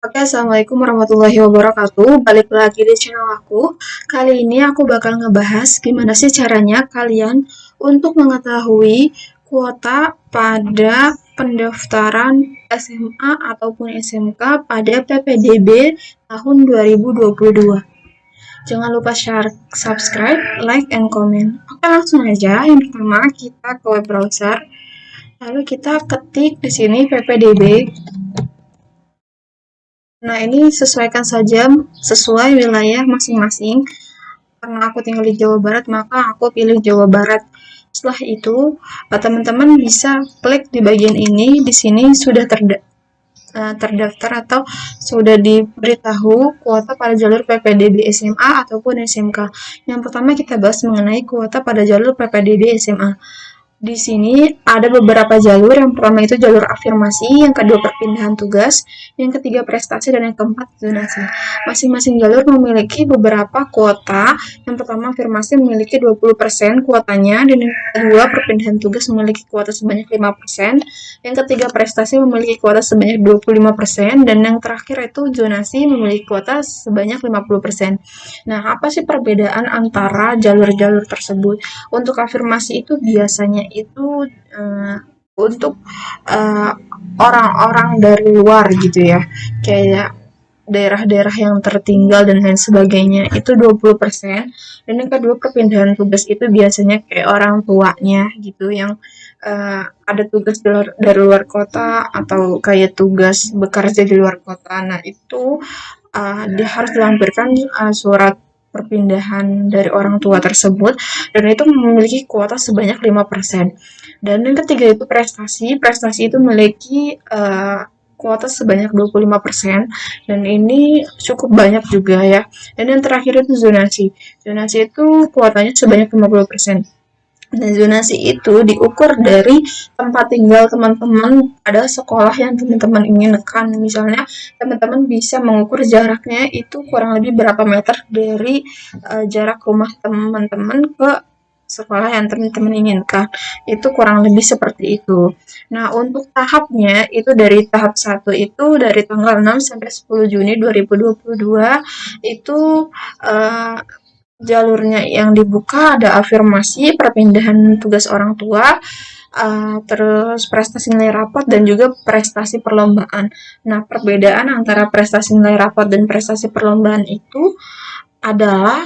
Oke, Assalamualaikum warahmatullahi wabarakatuh. Balik lagi di channel aku. Kali ini aku bakal ngebahas gimana sih caranya kalian untuk mengetahui kuota pada pendaftaran SMA ataupun SMK pada PPDB tahun 2022. Jangan lupa share, subscribe, like, and comment. Oke, langsung aja. Yang pertama kita ke web browser. Lalu kita ketik di sini PPDB. Nah, ini sesuaikan saja sesuai wilayah masing-masing. Karena aku tinggal di Jawa Barat, maka aku pilih Jawa Barat. Setelah itu, teman-teman bisa klik di bagian ini. Di sini sudah terdaftar atau sudah diberitahu kuota pada jalur PPDB SMA ataupun SMK. Yang pertama kita bahas mengenai kuota pada jalur PPDB SMA. Di sini ada beberapa jalur. Yang pertama itu jalur afirmasi, yang kedua perpindahan tugas, yang ketiga prestasi, dan yang keempat zonasi. Masing-masing jalur memiliki beberapa kuota. Yang pertama afirmasi memiliki 20% kuotanya, dan yang kedua perpindahan tugas memiliki kuota sebanyak 5%, yang ketiga prestasi memiliki kuota sebanyak 25%, dan yang terakhir itu zonasi memiliki kuota sebanyak 50%. Nah, apa sih perbedaan antara jalur-jalur tersebut? Untuk afirmasi itu biasanya itu untuk uh, orang-orang dari luar gitu ya, kayak daerah-daerah yang tertinggal dan lain sebagainya, itu 20%. Dan yang kedua perpindahan tugas itu biasanya kayak orang tuanya gitu, yang ada tugas dari luar kota atau kayak tugas bekerja di luar kota. Nah, itu dia harus dilampirkan surat perpindahan dari orang tua tersebut, dan itu memiliki kuota sebanyak 5%. Dan yang ketiga itu prestasi. Prestasi itu memiliki kuota sebanyak 25%, dan ini cukup banyak juga ya. Dan yang terakhir itu zonasi. Zonasi itu kuotanya sebanyak 50%. Dan zonasi itu diukur dari tempat tinggal teman-teman pada sekolah yang teman-teman inginkan. Misalnya, teman-teman bisa mengukur jaraknya itu kurang lebih berapa meter dari jarak rumah teman-teman ke sekolah yang teman-teman inginkan. Itu kurang lebih seperti itu. Nah, untuk tahapnya itu dari tahap 1 itu dari tanggal 6 sampai 10 Juni 2022 itu uh, jalurnya yang dibuka ada afirmasi, perpindahan tugas orang tua, terus prestasi nilai rapot, dan juga prestasi perlombaan. Nah, perbedaan antara prestasi nilai rapot dan prestasi perlombaan itu adalah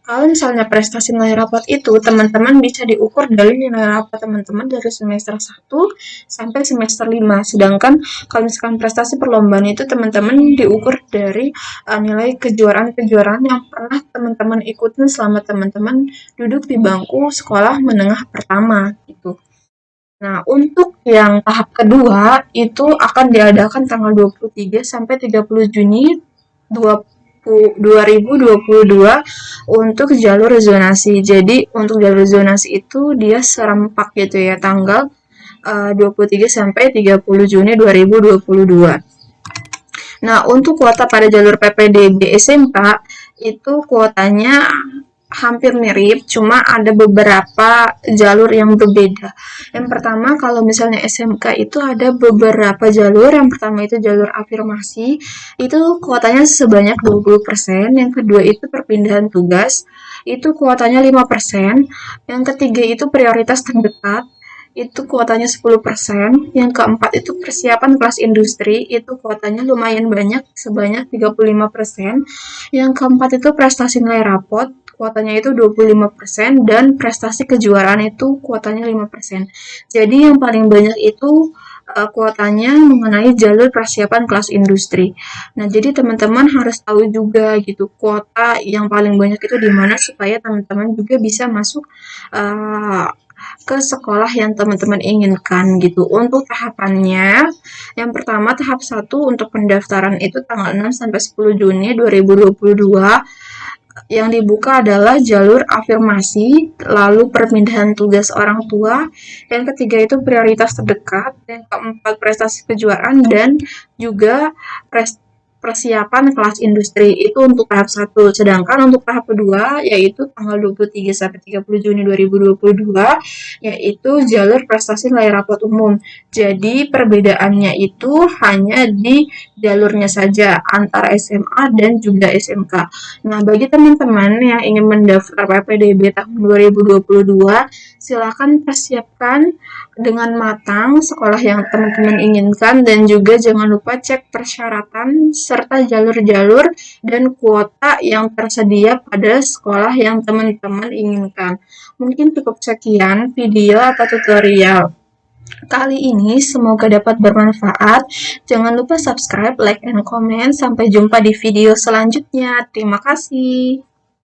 kalau misalnya prestasi nilai rapot itu teman-teman bisa diukur dari nilai rapot teman-teman dari semester 1 sampai semester 5. Sedangkan kalau misalkan prestasi perlombaan itu teman-teman diukur dari nilai kejuaraan-kejuaraan yang pernah teman-teman ikutin selama teman-teman duduk di bangku sekolah menengah pertama gitu. Nah, untuk yang tahap kedua itu akan diadakan tanggal 23 sampai 30 Juni 2022 untuk jalur zonasi. Jadi untuk jalur zonasi itu dia serempak gitu ya, tanggal 23 sampai 30 Juni 2022. Nah, untuk kuota pada jalur PPDB SMK itu kuotanya hampir mirip, cuma ada beberapa jalur yang berbeda. Yang pertama, kalau misalnya SMK itu ada beberapa jalur. Yang pertama itu jalur afirmasi, itu kuotanya sebanyak 20%. Yang kedua itu perpindahan tugas, itu kuotanya 5%. Yang ketiga itu prioritas terdekat, itu kuotanya 10%. Yang keempat itu persiapan kelas industri, itu kuotanya lumayan banyak, sebanyak 35%. Yang keempat itu prestasi nilai rapot, kuotanya itu 25%, dan prestasi kejuaraan itu kuotanya 5%. Jadi yang paling banyak itu kuotanya mengenai jalur persiapan kelas industri. Nah, jadi teman-teman harus tahu juga gitu kuota yang paling banyak itu di mana supaya teman-teman juga bisa masuk uh, ke sekolah yang teman-teman inginkan gitu. Untuk tahapannya, yang pertama tahap 1 untuk pendaftaran itu tanggal 6 sampai 10 Juni 2022. Yang dibuka adalah jalur afirmasi, lalu perpindahan tugas orang tua, yang ketiga itu prioritas terdekat, yang keempat prestasi kejuaraan, dan juga persiapan kelas industri itu untuk tahap 1. Sedangkan untuk tahap kedua yaitu tanggal 23 sampai 30 Juni 2022 yaitu jalur prestasi nilai rapot umum. Jadi perbedaannya itu hanya di jalurnya saja antara SMA dan juga SMK. Nah, bagi teman-teman yang ingin mendaftar PPDB tahun 2022, silakan persiapkan dengan matang sekolah yang teman-teman inginkan dan juga jangan lupa cek persyaratan serta jalur-jalur dan kuota yang tersedia pada sekolah yang teman-teman inginkan. Mungkin cukup sekian video atau tutorial kali ini, semoga dapat bermanfaat. Jangan lupa subscribe, like, and comment. Sampai jumpa di video selanjutnya. Terima kasih.